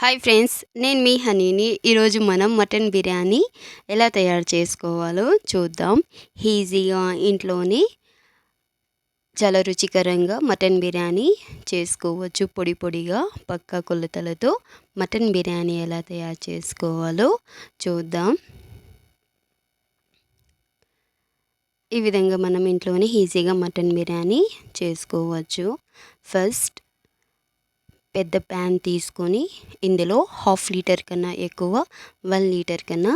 Hi friends, నేను మీ హనీని. ఈరోజు మనం మటన్ బిర్యానీ ఎలా తయారు చేసుకోవాలో చూద్దాం. ఈజీగా ఇంట్లోనే చాలా రుచికరంగా మటన్ బిర్యానీ చేసుకోవచ్చు. పొడి పొడిగా పక్కా కొలతలతో మటన్ బిర్యానీ ఎలా తయారు చేసుకోవాలో చూద్దాం. ఈ విధంగా మనం ఇంట్లోనే ఈజీగా మటన్ బిర్యానీ చేసుకోవచ్చు. ఫస్ట్ పెద్ద ప్యాన్ తీసుకొని ఇందులో 1/2 లీటర్ కన్నా ఎక్కువ, 1 లీటర్ కన్నా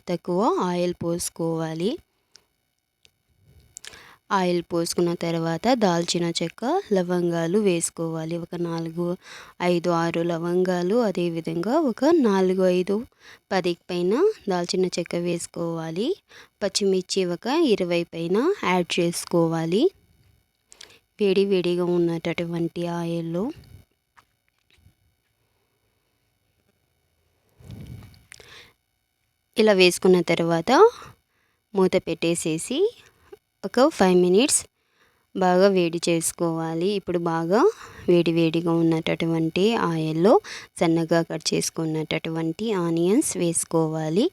తక్కువ ఆయిల్ పోసుకోవాలి. ఆయిల్ పోసుకున్న తర్వాత దాల్చిన చెక్క, లవంగాలు వేసుకోవాలి. ఒక 4, 5, 6 లవంగాలు, అదేవిధంగా ఒక 4, 5, 10 పైన దాల్చిన చెక్క వేసుకోవాలి. పచ్చిమిర్చి ఒక 20 పైన యాడ్ చేసుకోవాలి. వేడి వేడిగా ఉన్నటువంటి ఆయిల్లో ఇలా వేసుకున్న తర్వాత మూత పెట్టేసేసి ఒక 5 మినిట్స్ బాగా వేడి చేసుకోవాలి. ఇప్పుడు బాగా వేడిగా ఉన్నటువంటి ఆయిల్లో సన్నగా కట్ చేసుకున్నటువంటి ఆనియన్స్ వేసుకోవాలి.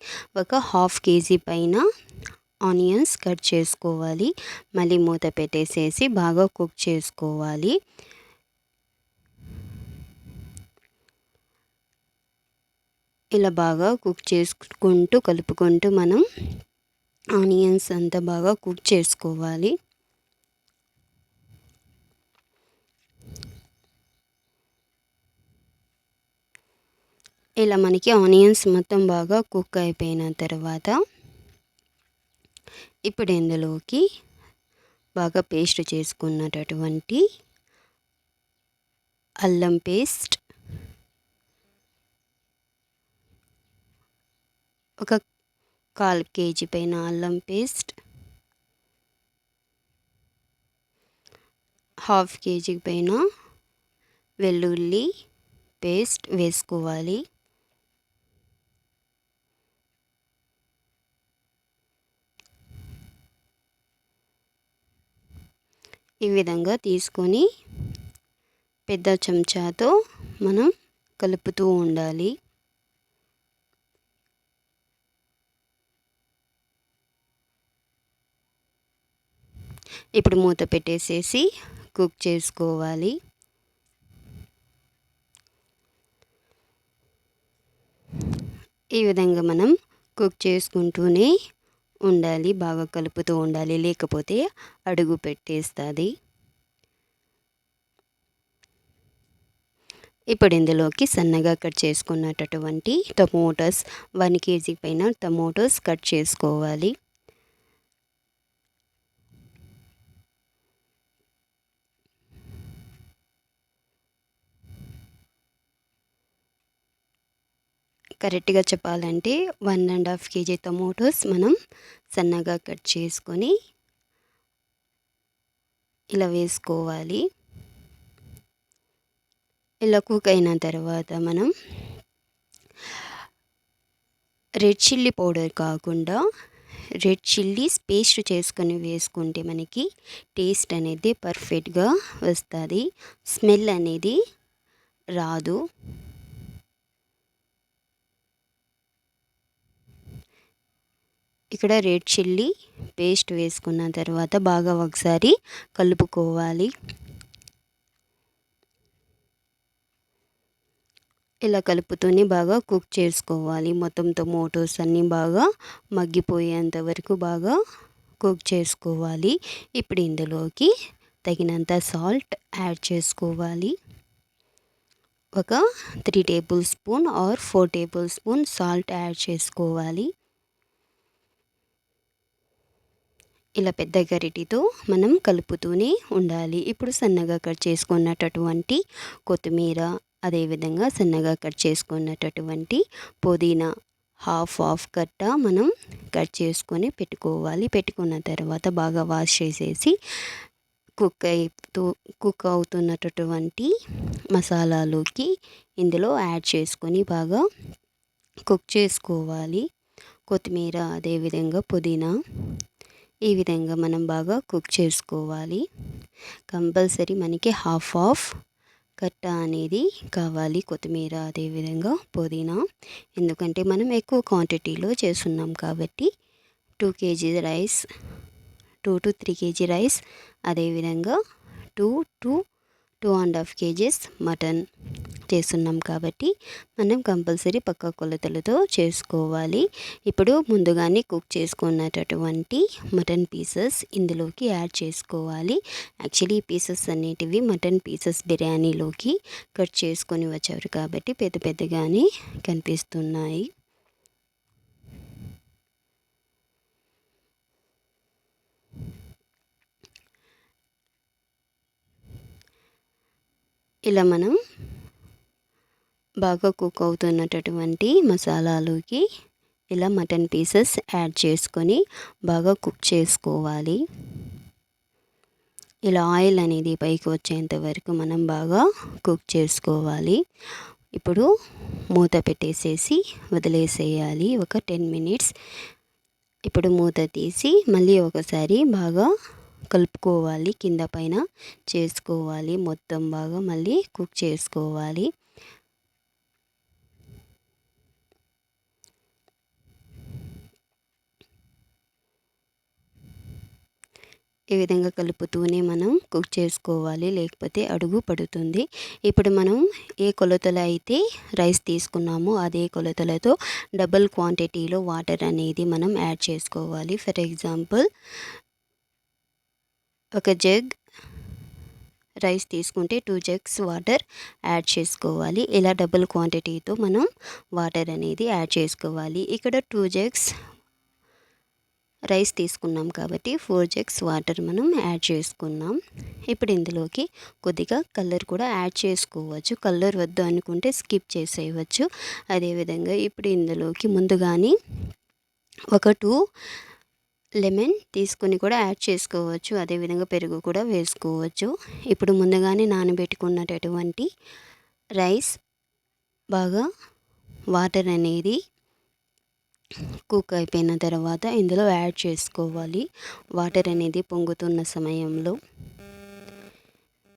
ఒక 1/2 కేజీ పైన ఆనియన్స్ కట్ చేసుకోవాలి. మళ్ళీ మూత పెట్టేసేసి బాగా కుక్ చేసుకోవాలి. ఇలా బాగా కుక్ చేసుకుంటూ కలుపుకుంటూ మనం ఆనియన్స్ అంతా బాగా కుక్ చేసుకోవాలి. ఇలా మనకి ఆనియన్స్ మొత్తం బాగా కుక్ అయిపోయిన తర్వాత ఇప్పుడు ఇందులోకి బాగా పేస్ట్ చేసుకున్నటువంటి అల్లం పేస్ట్, ఒక 1/4 కేజీ పైన అల్లం పేస్ట్, 1/2 కేజీ పైన వెల్లుల్లి పేస్ట్ వేసుకోవాలి. ఈ విధంగా తీసుకొని పెద్ద చెంచాతో మనం కలుపుతూ ఉండాలి. ఇప్పుడు మూత పెట్టేసేసి కుక్ చేసుకోవాలి. ఈ విధంగా మనం కుక్ చేసుకుంటూనే ఉండాలి, బాగా కలుపుతూ ఉండాలి, లేకపోతే అడుగు పెట్టేస్తుంది. ఇప్పుడు ఇందులోకి సన్నగా కట్ చేసుకున్నటువంటి టమోటాస్, 1 కేజీ పైన టమోటాస్ కట్ చేసుకోవాలి. కరెక్ట్గా చెప్పాలంటే 1.5 కేజీ టమోటాస్ మనం సన్నగా కట్ చేసుకొని ఇలా వేసుకోవాలి. ఇలా కుక్ అయిన తర్వాత మనం రెడ్ చిల్లీ పౌడర్ కాకుండా రెడ్ చిల్లీస్ పేస్ట్ చేసుకొని వేసుకుంటే మనకి టేస్ట్ అనేది పర్ఫెక్ట్గా వస్తుంది, స్మెల్ అనేది రాదు. ఇక్కడ రెడ్ చిల్లీ పేస్ట్ వేసుకున్న తర్వాత బాగా ఒకసారి కలుపుకోవాలి. ఇలా కలుపుతూనే బాగా కుక్ చేసుకోవాలి. మొత్తం టమోటోస్ అన్నీ బాగా మగ్గిపోయేంత వరకు బాగా కుక్ చేసుకోవాలి. ఇప్పుడు ఇందులోకి తగినంత సాల్ట్ యాడ్ చేసుకోవాలి. ఒక 3 table spoon or 4 table spoon salt add చేసుకోవాలి. ఇలా పెద్ద గరిటెతో మనం కలుపుతూనే ఉండాలి. ఇప్పుడు సన్నగా కట్ చేసుకున్నటువంటి కొత్తిమీర, అదేవిధంగా సన్నగా కట్ చేసుకున్నటువంటి పుదీనా హాఫ్ కట్ట మనం కట్ చేసుకొని పెట్టుకోవాలి. పెట్టుకున్న తర్వాత బాగా వాష్ చేసేసి కుక్ అవుతున్నటువంటి మసాలాలోకి ఇందులో యాడ్ చేసుకొని బాగా కుక్ చేసుకోవాలి. కొత్తిమీర, అదేవిధంగా పుదీనా, ఈ విధంగా మనం బాగా కుక్ చేసుకోవాలి. కంపల్సరీ మనకి హాఫ్ కట్ట అనేది కావాలి, కొత్తిమీర అదేవిధంగా పుదీనా. ఎందుకంటే మనం ఎక్కువ క్వాంటిటీలో చేస్తున్నాం కాబట్టి 2 kg rice, 2 to 3 kg rice, అదేవిధంగా 2 to 2.5 kgs మటన్ చేస్తున్నాం కాబట్టి మనం కంపల్సరీ పక్కా కొలతలతో చేసుకోవాలి. ఇప్పుడు ముందుగానే కుక్ చేసుకున్నటువంటి మటన్ పీసెస్ ఇందులోకి యాడ్ చేసుకోవాలి. యాక్చువల్లీ ఈ పీసెస్ అనేటివి మటన్ పీసెస్ బిర్యానీలోకి కట్ చేసుకొని వచ్చారు కాబట్టి పెద్ద పెద్దగానే కనిపిస్తున్నాయి. ఇలా మనం బాగా కుక్ అవుతున్నటువంటి మసాలాలోకి ఇలా మటన్ పీసెస్ యాడ్ చేసుకొని బాగా కుక్ చేసుకోవాలి. ఇలా ఆయిల్ అనేది పైకి వచ్చేంత వరకు మనం బాగా కుక్ చేసుకోవాలి. ఇప్పుడు మూత పెట్టేసేసి వదిలేసేయాలి ఒక 10 minutes. ఇప్పుడు మూత తీసి మళ్ళీ ఒకసారి బాగా కలుపుకోవాలి, కింద పైన చేసుకోవాలి, మొత్తం బాగా మళ్ళీ కుక్ చేసుకోవాలి. ఈ విధంగా కలుపుతూనే మనం కుక్ చేసుకోవాలి, లేకపోతే అడుగు పడుతుంది. ఇప్పుడు మనం ఏ కొలతలో అయితే రైస్ తీసుకున్నామో అదే కొలతలతో డబుల్ క్వాంటిటీలో వాటర్ అనేది మనం యాడ్ చేసుకోవాలి. ఫర్ ఎగ్జాంపుల్ ఒక జగ్ రైస్ తీసుకుంటే 2 jugs వాటర్ యాడ్ చేసుకోవాలి. ఇలా డబుల్ క్వాంటిటీతో మనం వాటర్ అనేది యాడ్ చేసుకోవాలి. ఇక్కడ 2 jugs రైస్ తీసుకున్నాం కాబట్టి 4 jugs వాటర్ మనం యాడ్ చేసుకున్నాం. ఇప్పుడు ఇందులోకి కొద్దిగా కలర్ కూడా యాడ్ చేసుకోవచ్చు. కలర్ వద్దు అనుకుంటే స్కిప్ చేసేయవచ్చు. అదేవిధంగా ఇప్పుడు ఇందులోకి ముందుగానే ఒక 2 లెమన్ తీసుకొని కూడా యాడ్ చేసుకోవచ్చు. అదేవిధంగా పెరుగు కూడా వేసుకోవచ్చు. ఇప్పుడు ముందుగానే నానబెట్టుకున్నటువంటి రైస్ బాగా వాటర్ అనేది కుక్ అయిపోయిన తర్వాత ఇందులో యాడ్ చేసుకోవాలి. వాటర్ అనేది పొంగుతున్న సమయంలో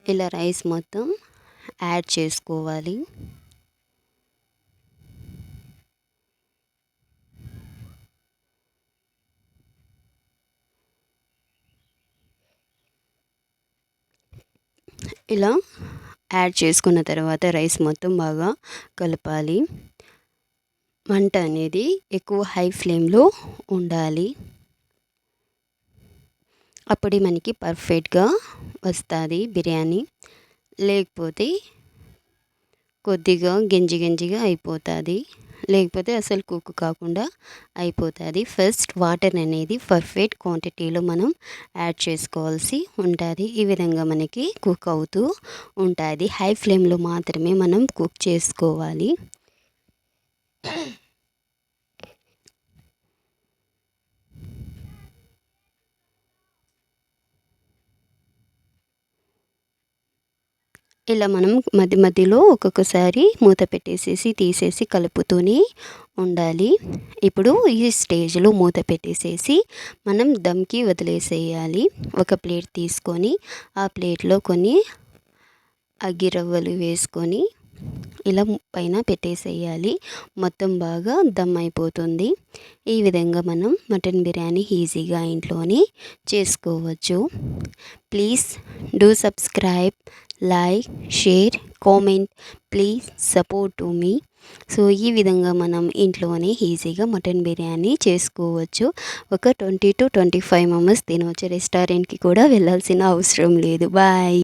ఇలా రైస్ మొత్తం యాడ్ చేసుకోవాలి. ఇలా యాడ్ చేసుకున్న తర్వాత రైస్ మొత్తం బాగా కలపాలి. మంట అనేది ఎక్కువ హై ఫ్లేమ్లో ఉండాలి. అప్పుడే మనకి పర్ఫెక్ట్గా వస్తుంది బిర్యానీ. లేకపోతే కొద్దిగా గంజిగా అయిపోతుంది, లేకపోతే అసలు కుక్ కాకుండా అయిపోతుంది. ఫస్ట్ వాటర్ అనేది పర్ఫెక్ట్ క్వాంటిటీలో మనం యాడ్ చేసుకోవాల్సి ఉంటుంది. ఈ విధంగా మనకి కుక్ అవుతూ ఉంటుంది. హై ఫ్లేమ్లో మాత్రమే మనం కుక్ చేసుకోవాలి. ఇలా మనం మధ్య మధ్యలో ఒక్కొక్కసారి మూత పెట్టేసేసి తీసేసి కలుపుతూనే ఉండాలి. ఇప్పుడు ఈ స్టేజ్లో మూత పెట్టేసేసి మనం దమ్కి వదిలేసేయాలి. ఒక ప్లేట్ తీసుకొని ఆ ప్లేట్లో కొన్ని అగ్గిరవ్వలు వేసుకొని ఇలా పైన పెట్టేసేయాలి. మొత్తం బాగా దమ్ అయిపోతుంది. ఈ విధంగా మనం మటన్ బిర్యానీ ఈజీగా ఇంట్లోనే చేసుకోవచ్చు. Please do subscribe, like, share, comment. Please support to me. So ఈ విధంగా మనం ఇంట్లోనే ఈజీగా మటన్ బిర్యానీ చేసుకోవచ్చు. ఒక 20 to 25 మెంబర్స్ తినవచ్చు. రెస్టారెంట్కి కూడా వెళ్ళాల్సిన అవసరం లేదు. బాయ్.